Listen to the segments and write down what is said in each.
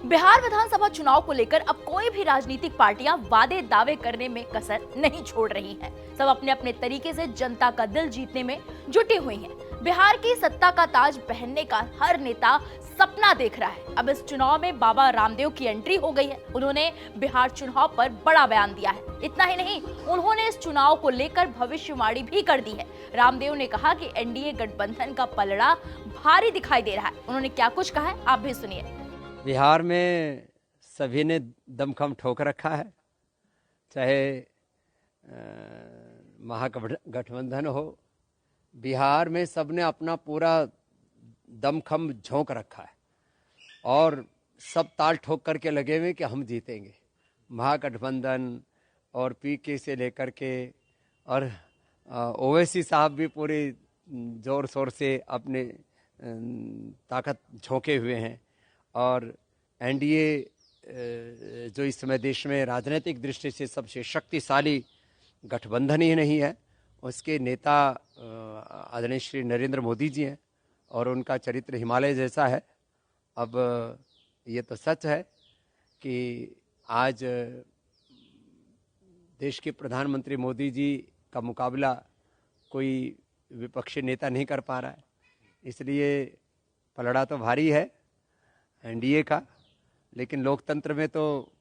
बिहार विधानसभा चुनाव को लेकर अब कोई भी राजनीतिक पार्टियां वादे दावे करने में कसर नहीं छोड़ रही हैं। सब अपने अपने तरीके से जनता का दिल जीतने में जुटी हुई हैं। बिहार की सत्ता का ताज पहनने का हर नेता सपना देख रहा है। अब इस चुनाव में बाबा रामदेव की एंट्री हो गई है। उन्होंने बिहार चुनाव पर बड़ा बयान दिया है। इतना ही नहीं, उन्होंने इस चुनाव को लेकर भविष्यवाणी भी कर दी है। रामदेव ने कहा कि एनडीए गठबंधन का पलड़ा भारी दिखाई दे रहा है। उन्होंने क्या कुछ कहा है, आप भी सुनिए। बिहार में सभी ने दमखम ठोक रखा है, चाहे महागठबंधन हो। बिहार में सबने अपना पूरा दमखम झोंक रखा है और सब ताल ठोक करके लगे हुए कि हम जीतेंगे। महागठबंधन और पीके से लेकर के और ओवैसी साहब भी पूरे जोर शोर से अपने ताकत झोंके हुए हैं। और एनडीए जो इस समय देश में राजनीतिक दृष्टि से सबसे शक्तिशाली गठबंधन ही नहीं है, उसके नेता आदरणीय श्री नरेंद्र मोदी जी हैं और उनका चरित्र हिमालय जैसा है। अब ये तो सच है कि आज देश के प्रधानमंत्री मोदी जी का मुकाबला कोई विपक्षी नेता नहीं कर पा रहा है, इसलिए पलड़ा तो भारी है एनडीए का। लेकिन लोकतंत्र में तो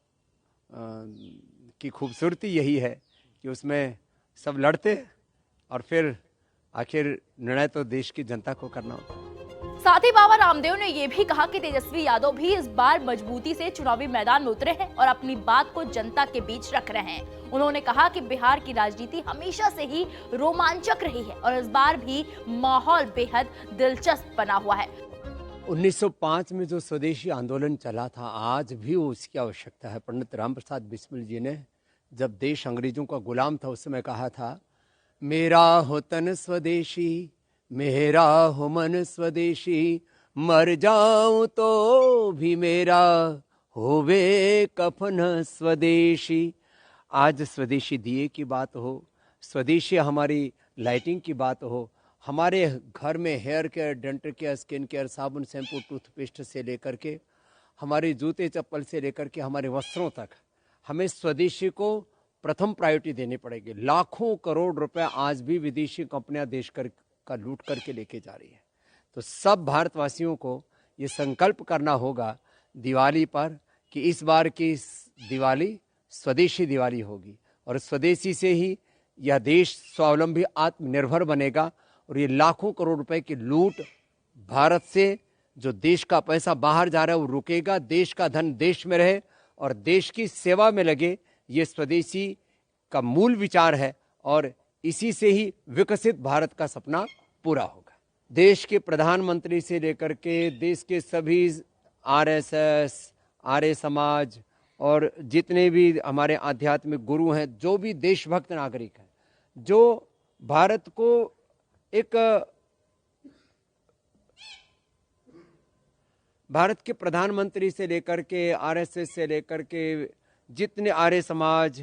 की खूबसूरती यही है कि उसमें सब लड़ते और फिर आखिर निर्णय तो देश की जनता को करना होता है। साथ ही बाबा रामदेव ने यह भी कहा कि तेजस्वी यादव भी इस बार मजबूती से चुनावी मैदान में उतरे हैं और अपनी बात को जनता के बीच रख रहे हैं। उन्होंने कहा कि बिहार की राजनीति हमेशा से ही रोमांचक रही है और इस बार भी माहौल बेहद दिलचस्प बना हुआ है। 1905 में जो स्वदेशी आंदोलन चला था, आज भी उसकी आवश्यकता है। पंडित राम प्रसाद बिस्मिल जी ने जब देश अंग्रेजों का गुलाम था उस समय कहा था, मेरा हो तन स्वदेशी, मेरा हो मन स्वदेशी, मर जाऊं तो भी मेरा होवे कफन स्वदेशी। आज स्वदेशी दिए की बात हो, स्वदेशी हमारी लाइटिंग की बात हो, हमारे घर में hair care, dental care, skin care, साबुन, शैम्पू, टूथपेस्ट से लेकर के हमारे जूते चप्पल से लेकर के हमारे वस्त्रों तक, हमें स्वदेशी को प्रथम प्रायोरिटी देनी पड़ेगी। लाखों करोड़ रुपए आज भी विदेशी कंपनियां देश का लूट करके लेके जा रही है। तो सब भारतवासियों को ये संकल्प करना होगा दिवाली पर कि इस बार की दिवाली स्वदेशी दिवाली होगी और स्वदेशी से ही यह देश स्वावलंबी आत्मनिर्भर बनेगा। और ये लाखों करोड़ रुपए की लूट भारत से जो देश का पैसा बाहर जा रहा है वो रुकेगा, देश का धन देश में रहे और देश की सेवा में लगे। ये स्वदेशी का मूल विचार है और इसी से ही विकसित भारत का सपना पूरा होगा। देश के प्रधानमंत्री से लेकर के देश के सभी आरएसएस, आर्य समाज और जितने भी हमारे आध्यात्मिक गुरु हैं, जो भी देशभक्त नागरिक हैं, जो भारत को एक भारत के प्रधानमंत्री से लेकर के आरएसएस से लेकर के जितने आर्य समाज,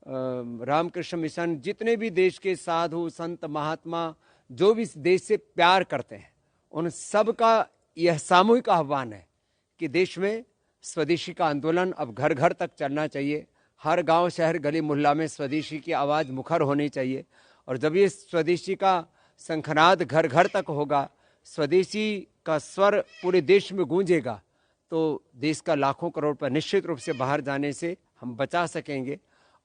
रामकृष्ण मिशन, जितने भी देश के साधु संत महात्मा जो भी देश से प्यार करते हैं, उन सब का यह सामूहिक आह्वान है कि देश में स्वदेशी का आंदोलन अब घर घर तक चलना चाहिए। हर गांव, शहर, गली, मोहल्ला में स्वदेशी की आवाज़ मुखर होनी चाहिए। और जब ये स्वदेशी का शंखनाद घर घर तक होगा, स्वदेशी का स्वर पूरे देश में गूंजेगा, तो देश का लाखों करोड़ पर निश्चित रूप से बाहर जाने से हम बचा सकेंगे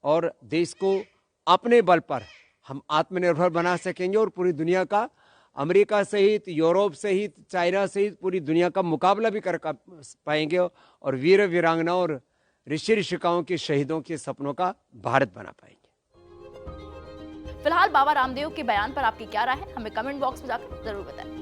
और देश को अपने बल पर हम आत्मनिर्भर बना सकेंगे और पूरी दुनिया का, अमेरिका सहित, यूरोप सहित, चाइना सहित पूरी दुनिया का मुकाबला भी कर पाएंगे और वीर वीरांगनाओं और ऋषि ऋषिकाओं के शहीदों के सपनों का भारत बना पाएंगे। फिलहाल बाबा रामदेव के बयान पर आपकी क्या राय है, हमें कमेंट बॉक्स में जाकर जरूर बताएं।